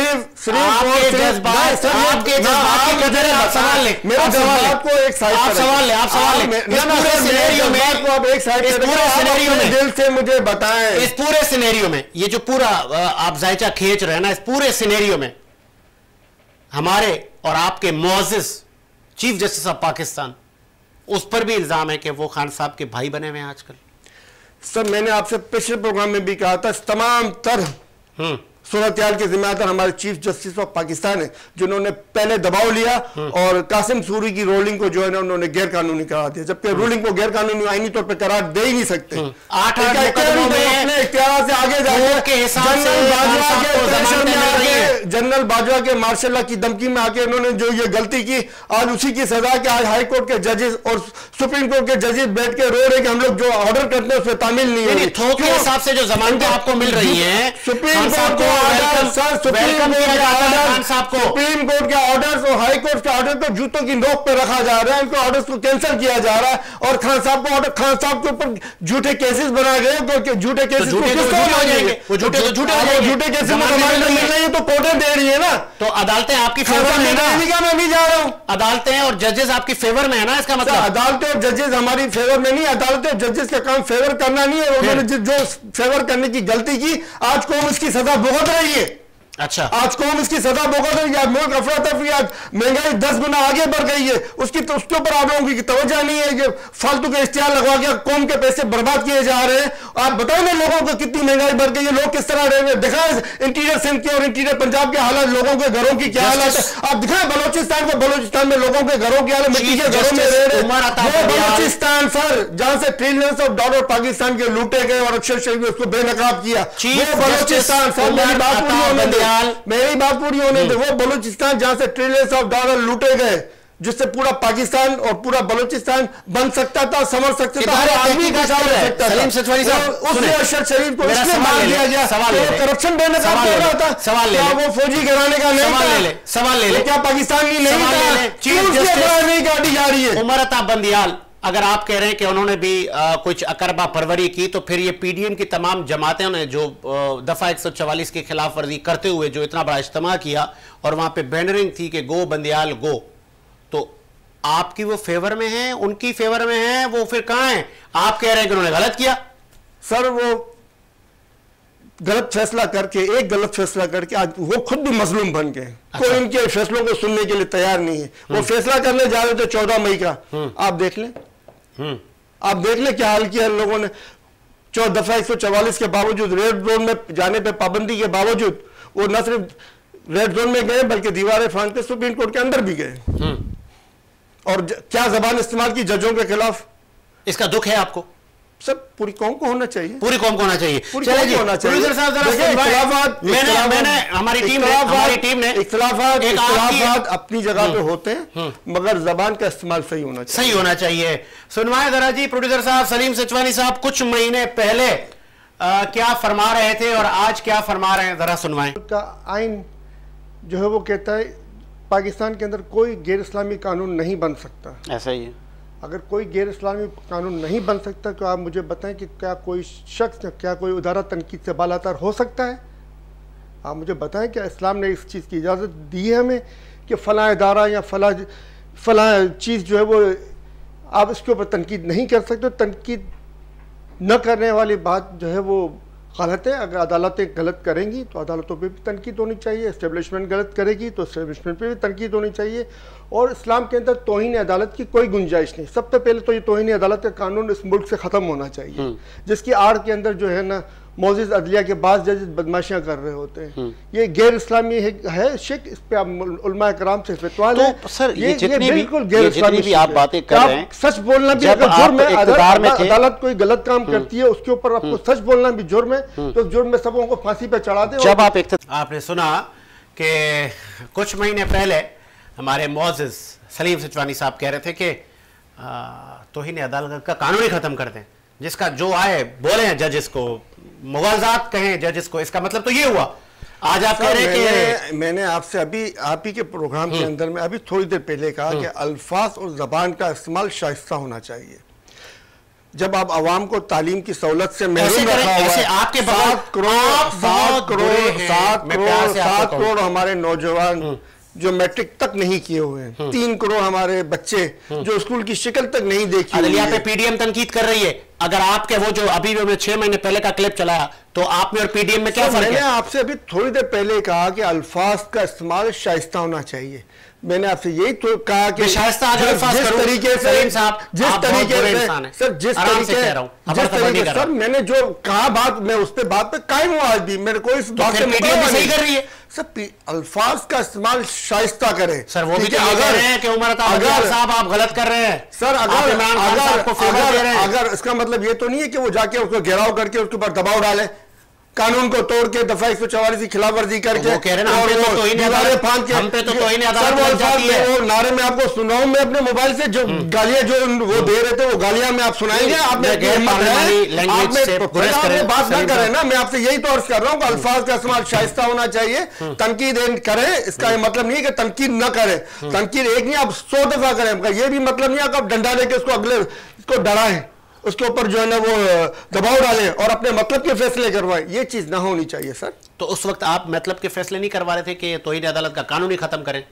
मेरा जज्बात को एक साइड दिल से मुझे बताएं। इस पूरे सिनेरियो में ये जो पूरा आप जायचा खींच रहे हैं ना, इस पूरे सिनेरियो में हमारे और आपके मुअज़्ज़िज़ चीफ जस्टिस ऑफ पाकिस्तान, उस पर भी इल्जाम है कि वो खान साहब के भाई बने हुए हैं आजकल। सर मैंने आपसे पिछले प्रोग्राम में भी कहा था, तमाम तरह सूरत-ए-हाल के जिम्मेदार हमारे चीफ जस्टिस ऑफ पाकिस्तान है, जिन्होंने पहले दबाव लिया और कासिम सूरी की रूलिंग को जो है ना उन्होंने गैर कानूनी करार दिया, जबकि रूलिंग को गैर कानूनी आईनी तौर पर करार दे ही नहीं सकते। अपने इख्तियार से आगे जाके जनरल बाजवा के मार्शल लॉ की धमकी में आके उन्होंने जो ये गलती की, आज उसी की सजा के आज हाई कोर्ट के जजेस और सुप्रीम कोर्ट के जजेस बैठ के रो रहे कि हम लोग जो ऑर्डर करते हैं उसमें तामील नहीं है। थोक के हिसाब से जो जमानतें आपको मिल रही है, सुप्रीम कोर्ट को सुप्रीम कोर्ट के ऑर्डर्स और हाई कोर्ट के ऑर्डर को जूतों की नोक पर रखा जा रहा है, उनको ऑर्डर्स को कैंसिल किया जा रहा है और खान साहब को ऑर्डर, खान साहब के ऊपर झूठे केसेस बनाए गए, क्योंकि झूठे केसेस झूठे केसेस तो कोर्टें दे रही है ना, तो अदालतें आपकी फेवर में है। मैं भी जा रहा हूँ, अदालतें और जजेस आपकी फेवर में है ना, इसका मतलब अदालतें और जजेस हमारी फेवर में नहीं, अदालतें और जजेस का काम फेवर करना नहीं है। उन्होंने जो फेवर करने की गलती की, आज कौम इसकी सजा भुगत रही है। अच्छा, आज कौम इसकी सजा भुगत रही है। मुल्क अफरा तफरी, आज महंगाई 10 गुना आगे बढ़ गई है, उसकी तो उसके ऊपर आप लोगों की तवज्जो नहीं है कि फालतू के इश्तिहार लगवा के कौम के पैसे बर्बाद किए जा रहे हैं। आप बताओ ना लोगों को कितनी महंगाई बढ़ गई है, लोग किस तरह रह रहे हैं। दिखाएं इंटीरियर सिंध के और इंटीरियर पंजाब के हालात, लोगों के घरों की क्या हालत है। आप दिखाएं बलोचिस्तान को, बलोचिस्तान में लोगों के घरों की हालत, मिट्टी के घरों में रह रहे हैं। बलोचिस्तान सर जहां से ट्रिलियंस ऑफ डॉलर पाकिस्तान के लूटे गए और अक्षर शरीफ उसको बेनकाब किया, वो बलोचिस्तान सर, मेरी बात पूरी होने दे, वो बलूचिस्तान जहां से ट्रिलियंस ऑफ डॉलर लूटे गए, जिससे पूरा पाकिस्तान और पूरा बलूचिस्तान बन सकता था, समझ सकता था, हर आदमी का चाव रह सकता था। उसने अरशद शरीफ को इसलिए मार दिया गया, करप्शन बेनकाब हो रहा था, सवाल क्या वो फौजी घराने का नहीं था, सवाल ले ले, क्या पाकिस्तान की नहीं था, नहीं काटी जा रही है। उमर अता बंदियाल, अगर आप कह रहे हैं कि उन्होंने भी कुछ अकरबा परवरी की, तो फिर ये पीडीएम की तमाम जमातें ने जो दफा 144 की खिलाफ वर्जी करते हुए जो इतना बड़ा इज्तिमा किया और वहां पे बैनरिंग थी कि गो बंदियाल गो, तो आपकी वो फेवर में है, उनकी फेवर में है, वो फिर कहां है? आप कह रहे हैं कि उन्होंने गलत किया। सर वो गलत फैसला करके, एक गलत फैसला करके आज वो खुद भी मजलूम बन गए। कोई उनके फैसलों को सुनने के लिए तैयार नहीं है। वो फैसला करने जा रहे थे 14 मई का, आप देख लें, आप देख लें क्या हाल किया लोगों ने। दफा 144 के बावजूद, रेड जोन में जाने पे पाबंदी के बावजूद, वो न सिर्फ रेड जोन में गए बल्कि दीवारें फांद के सुप्रीम कोर्ट के अंदर भी गए। और क्या जबान इस्तेमाल की जजों के खिलाफ। इसका दुख है आपको? सब पूरी कौम को होना चाहिए, पूरी कौम को होना चाहिए। चलिए होना चाहिए। मैंने हमारी टीम ने इख्तिलाफात अपनी जगह पे होते हैं, मगर जबान का इस्तेमाल सही होना चाहिए, सही होना चाहिए। सुनवाएं जरा जी प्रोड्यूसर साहब, सलीम सिचवानी साहब कुछ महीने पहले क्या फरमा रहे थे और आज क्या फरमा रहे हैं, जरा सुनवाएं। का आइन जो है वो कहता है पाकिस्तान के अंदर कोई गैर इस्लामी कानून नहीं बन सकता। ऐसा ही है। अगर कोई गैर इस्लामी कानून नहीं बन सकता तो आप मुझे बताएं कि क्या कोई शख्स, क्या कोई इदारा तनकीद से बालातर हो सकता है? आप मुझे बताएं क्या इस्लाम ने इस चीज़ की इजाज़त दी है हमें कि फ़लाँ इदारा या फ़लाँ चीज़ जो है वो आप इसके ऊपर तनकीद नहीं कर सकते? तनकीद न करने वाली बात जो है वो गलत है। अगर अदालतें गलत करेंगी तो अदालतों पे भी तनकीद होनी चाहिए, इस्टेब्लिशमेंट गलत करेगी तो इस्टेब्लिशमेंट पे भी तनकीद होनी चाहिए। और इस्लाम के अंदर तौहीन अदालत की कोई गुंजाइश नहीं। सबसे पहले तो ये तौहीन अदालत का कानून इस मुल्क से ख़त्म होना चाहिए, जिसकी आड़ के अंदर जो है ना मौजूद अदलिया के बाद जज बदमाशियां कर रहे होते हैं। ये गैर इस्लामी है शिक, इस पे उलमा कराम से फतवा है। तो सर ये बिल्कुल गैर इस्लामी भी आप बातें कर रहे हैं, सच बोलना भी अगर जुर्म है, अदालत कोई गलत काम करती है उसके ऊपर आपको सच बोलना भी जुर्म है, तो जुर्म में सबों को फांसी पे चढ़ा दे। जब आपने सुना कि कुछ महीने पहले हमारे मौजूद सलीम सिचवानी साहब कह रहे थे कि तौहीन अदालत का कानून ही खत्म कर दें, जिसका जो आए बोले हैं जजेस को, मुगालजात कहें जजेस को, इसका मतलब तो ये हुआ। आज आप कह रहे हैं कि मैंने आपसे अभी आप ही के प्रोग्राम के अंदर में अभी थोड़ी देर पहले कहा कि अल्फाज और जबान का इस्तेमाल शाइस्ता होना चाहिए। जब आप आवाम को तालीम की सहूलत से महरूम रखा हुआ है, आपके 7 करोड़ हमारे नौजवान जो मैट्रिक तक नहीं किए हुए हैं, 3 करोड़ हमारे बच्चे जो स्कूल की शक्ल तक नहीं देखी। अदलिया पे पीडीएम तनकीद कर रही है। अगर आपके वो जो अभी 6 महीने पहले का क्लिप चलाया, तो आप में और पीडीएम में क्या फर्क है? मैंने आपसे अभी थोड़ी देर पहले कहा कि अल्फाज का इस्तेमाल शाइस्ता होना चाहिए। मैंने आपसे यही तो कहा कि जिस तरीके से सर मैंने जो कहा बात, मैं उस पे बात पे कायम हूं आज भी, मेरे को इस बात से सही कर रही है सर। अल्फाज का इस्तेमाल शाइस्ता करें सर, वो भी तो कह रहे हैं कि उमर अता साहब आप गलत कर रहे हैं सर। अगर इसका मतलब ये तो नहीं है कि वो जाके उसको घेराव करके उसके ऊपर दबाव डाले, कानून को तोड़ के दफा 144 की खिलाफवर्जी करके, वो नारे में आपको सुनाऊं मैं अपने मोबाइल से जो गालियां जो वो दे रहे थे वो गालियां मैं आप सुनाएंगे, आप बात ना करें ना। मैं आपसे यही तो अर्ज कर रहा हूँ, अल्फाज का इस्तेमाल शाइस्ता होना चाहिए। तनकीद करें, इसका मतलब नहीं है कि तनकीद न करें, तनकीद एक नहीं आप 100 दफा करें। ये भी मतलब नहीं आप डंडा लेके उसको अगले उसको डराएं, उसके ऊपर जो है ना वो दबाव डालें और अपने मतलब के फैसले करवाएं। ये चीज ना होनी चाहिए सर। तो उस वक्त आप मतलब के फैसले नहीं करवा रहे थे कि तौहीन अदालत का कानून ही खत्म करें?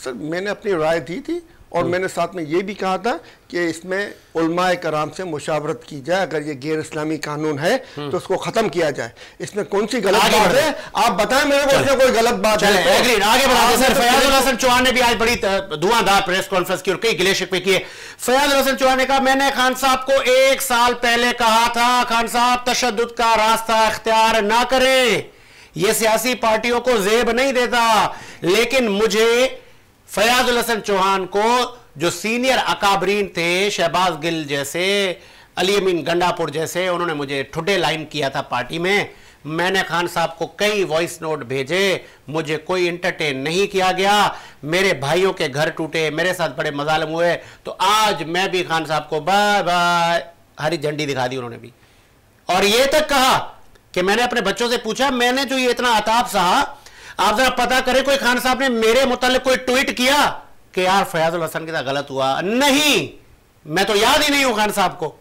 सर मैंने अपनी राय दी थी और मैंने साथ में ये भी कहा था कि इसमें उलमाए कराम से मुशावरत की जाए, अगर ये गैर इस्लामी कानून है तो उसको खत्म किया जाए। इसमें कौन सी गलत बात है आप बताएं मेरे को, इसमें कोई गलत बात है? आगे बढ़ाते सर। फयाजुल हसन चौहान ने भी आज बड़ी धुआंधार प्रेस कॉन्फ्रेंस की और कई गिले शिकवे किए। फयाजुल हसन चौहान ने कहा, मैंने खान साहब को 1 साल पहले कहा था खान साहब तशद्दुद का रास्ता इख्तियार ना करें, यह सियासी पार्टियों को जेब नहीं देता। लेकिन मुझे फयाजुल हसन चौहान को जो सीनियर अकाबरीन थे, शहबाज गिल जैसे, अली अमीन गंडापुर जैसे, उन्होंने मुझे ठुड्डे लाइन किया था पार्टी में। मैंने खान साहब को कई वॉइस नोट भेजे, मुझे कोई इंटरटेन नहीं किया गया। मेरे भाइयों के घर टूटे, मेरे साथ बड़े मजालम हुए, तो आज मैं भी खान साहब को बाय बाय हरी झंडी दिखा दी उन्होंने भी। और ये तक कहा कि मैंने अपने बच्चों से पूछा, मैंने जो ये इतना अताब सहा, आप जरा पता करें कोई खान साहब ने मेरे मुतालिक कोई ट्वीट किया कि यार फयाजुल हसन के साथ गलत हुआ? नहीं, मैं तो याद ही नहीं हूं खान साहब को।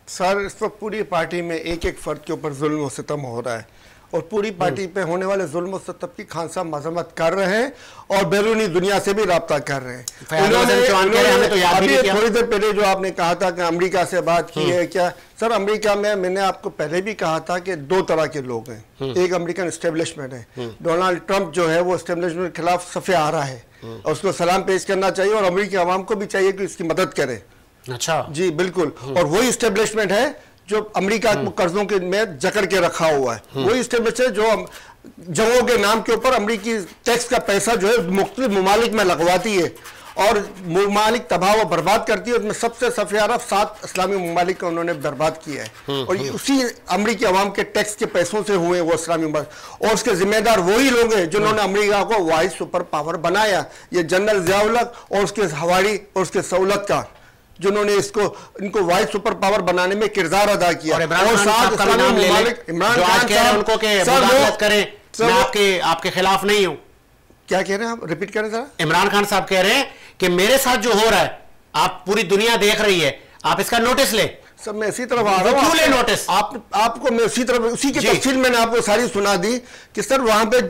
सर इस वक्त पूरी पार्टी में एक एक फर्द के ऊपर जुल्म और सितम हो रहा है और पूरी पार्टी पे होने वाले जुल्म और सितम की खान साहब मजम्मत कर रहे हैं और बैरूनी दुनिया से भी राब्ता कर रहे हैं। अभी थोड़ी देर पहले जो आपने कहा था कि अमेरिका से बात की है क्या, सर अमेरिका में मैंने आपको पहले भी कहा था कि 2 तरह के लोग हैं। एक अमेरिकन एस्टेब्लिशमेंट है, डोनाल्ड ट्रंप जो है वो एस्टेब्लिशमेंट के खिलाफ सफ़े आ रहा है और उसको सलाम पेश करना चाहिए और अमेरिकी आवाम को भी चाहिए कि इसकी मदद करे। अच्छा जी बिल्कुल। और वही एस्टेब्लिशमेंट है जो अमेरिका को कर्जों के में जकड़ के रखा हुआ है, वही एस्टेब्लिशमेंट जो जगहों के नाम के ऊपर अमेरिकी टैक्स का पैसा जो है मुख्तलिफ ममालिक में लगवाती है और ममालिक तबाह व बर्बाद करती है। उसमें सबसे सफेद 7 इस्लामी ममालिक का उन्होंने बर्बाद किया है और ये उसी अमेरिकी अवाम के टैक्स के पैसों से हुए वो इस्लामी ममालिक, और उसके जिम्मेदार वही लोग हैं जिन्होंने अमेरिका को वाहिद सुपर पावर बनाया। ये जनरल ज़िया-उल हक और उसके हवारी और उसके सहूलतकार जिन्होंने इनको वाइड सुपर पावर बनाने में किरदार अदा किया। और साथ इमरान खान साहब उनको के मुदाखलत करें, मैं आपके खिलाफ नहीं हूं। क्या कह रहे हैं आप, रिपीट करें जरा। इमरान खान साहब कह रहे हैं कि मेरे साथ जो हो रहा है आप पूरी दुनिया देख रही है, आप इसका नोटिस ले। सर मैं इसी तरफ आ रहा हूँ, नोटिस आपको मैं उसी तरफ उसी की तफसील मैंने आपको सारी सुना दी कि सर वहां पे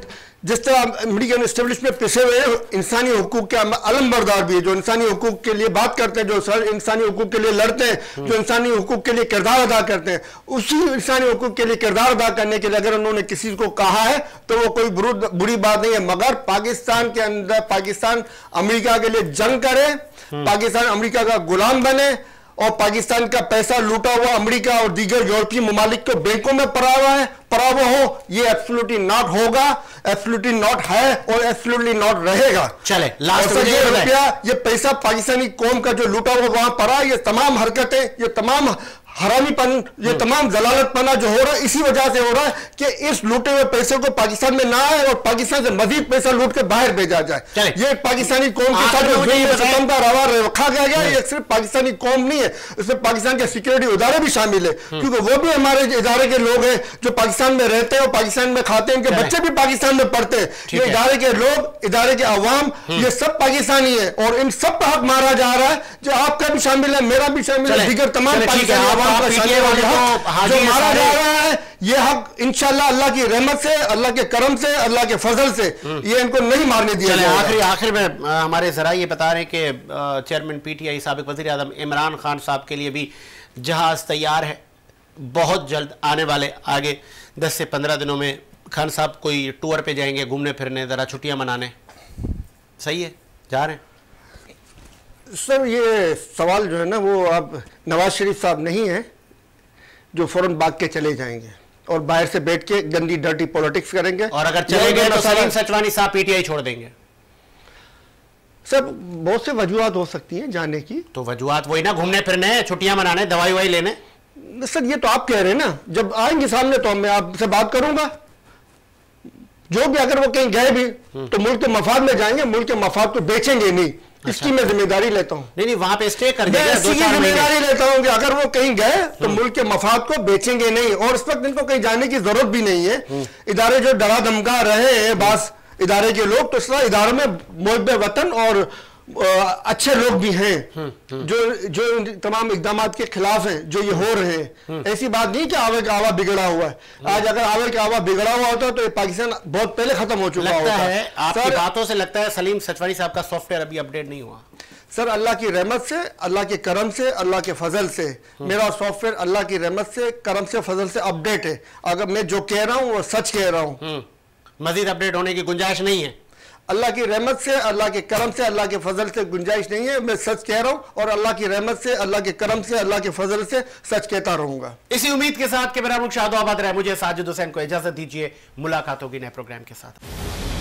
जिस तरह अमेरिकन एस्टेब्लिशमेंट पिछे हुए इंसानी हुकूक के अलमबरदार भी है, जो इंसानी हुकूक के लिए बात करते हैं, जो सर इंसानी हुकूक के लिए लड़ते हैं, जो इंसानी हुकूक के लिए किरदार अदा करते हैं, उसी इंसानी हुकूक के लिए किरदार अदा करने के लिए अगर उन्होंने किसी को कहा है तो वो कोई बुरी बात नहीं है। मगर पाकिस्तान के अंदर पाकिस्तान अमेरिका के लिए जंग करे, पाकिस्तान अमेरिका का गुलाम बने और पाकिस्तान का पैसा लूटा हुआ अमेरिका और दीगर यूरोपीय ममालिक को बैंकों में पड़ा हुआ हो, ये एब्सोल्युटली नॉट होगा, एब्सोल्युटली नॉट है और एब्सोल्युटली नॉट रहेगा। चले लास्ट में ये रुपया, ये पैसा पाकिस्तानी कौम का जो लूटा हुआ वहां पड़ा, ये तमाम हरकतें, ये तमाम हरामीपन, ये तमाम जलालतपना जो हो रहा है इसी वजह से हो रहा है कि इस लूटे हुए पैसे को पाकिस्तान में ना आए और पाकिस्तान से मजीद पैसा लूट के बाहर भेजा जाए। ये पाकिस्तानी कौम के साथ सितम का रवा रखा गया, ये सिर्फ पाकिस्तानी कौम नहीं है, इसमें पाकिस्तान के सिक्योरिटी इदारे भी शामिल है क्योंकि वो भी हमारे इदारे के लोग हैं जो पाकिस्तान में रहते हैं और पाकिस्तान में खाते हैं, उनके बच्चे भी पाकिस्तान में पढ़ते हैं। ये इदारे के लोग, इदारे के अवाम, ये सब पाकिस्तानी है और इन सब का हक मारा जा रहा है, जो आपका भी शामिल है, मेरा भी शामिल है, दीगर तमाम पाकिस्तानी जो मारा जा रहा है, ये हक इंशाल्लाह अल्लाह की रहमत से, अल्लाह के करम से, अल्लाह के फजल से ये इनको नहीं मारने दिया जाएगा। आखिर में हमारे जरा ये बता रहे हैं कि चेयरमैन पीटीआई साबिक वज़ीर आज़म इमरान खान साहब के लिए भी जहाज तैयार है, बहुत जल्द आने वाले आगे 10 से 15 दिनों में खान साहब कोई टूर पे जाएंगे, घूमने फिरने, जरा छुट्टियां मनाने। सही है, जा रहे हैं। सर ये सवाल जो है ना वो अब नवाज शरीफ साहब नहीं है जो फौरन भाग के चले जाएंगे और बाहर से बैठ के गंदी डर्टी पॉलिटिक्स करेंगे। और अगर चले गए तो सलीम सचवानी साहब पीटीआई छोड़ देंगे। सर बहुत से वजूहत हो सकती हैं जाने की। तो वजूहत वही ना, घूमने फिरने, छुट्टियां मनाने, दवाई वही लेने। सर ये तो आप कह रहे हैं ना, जब आएंगे सामने तो मैं आपसे बात करूंगा। जो भी अगर वो कहीं गए भी तो मुल्क के मफाद में जाएंगे, मुल्क के मफाद को बेचेंगे नहीं। अच्छा। इसकी मैं जिम्मेदारी लेता हूँ। नहीं वहां पे स्टे कर देंगे, जिम्मेदारी लेता हूँ कि अगर वो कहीं गए तो मुल्क के मफाद को बेचेंगे नहीं। और इस वक्त इनको कहीं जाने की जरूरत भी नहीं है। इदारे जो डरा धमका रहे हैं बास इदारे के लोग, तो इस तरह इदारों में मुहब्बे वतन और अच्छे लोग भी हैं जो तमाम इकदामात के खिलाफ हैं जो ये हो रहे हैं। ऐसी बात नहीं कि आवे का आवा बिगड़ा हुआ है। आज अगर आवे का आवा बिगड़ा हुआ होता तो पाकिस्तान बहुत पहले खत्म हो चुका होता है। आपकी बातों से लगता है सलीम सचवानी साहब का सॉफ्टवेयर अभी अपडेट नहीं हुआ। सर अल्लाह की रहमत से, अल्लाह के करम से, अल्लाह के फजल से मेरा सॉफ्टवेयर अल्लाह की रहमत से, करम से, फजल से अपडेट है। अगर मैं जो कह रहा हूँ वो सच कह रहा हूँ। मजीद अपडेट होने की गुंजाइश नहीं है। अल्लाह की रहमत से, अल्लाह के करम से, अल्लाह के फजल से गुंजाइश नहीं है। मैं सच कह रहा हूँ और अल्लाह की रहमत से, अल्लाह के करम से, अल्लाह के फजल से सच कहता रहूंगा। इसी उम्मीद के साथ कि मेरा मुल्क शादोआबाद रहे, मुझे साजिद हुसैन को इजाजत दीजिए। मुलाकात होगी नए प्रोग्राम के साथ।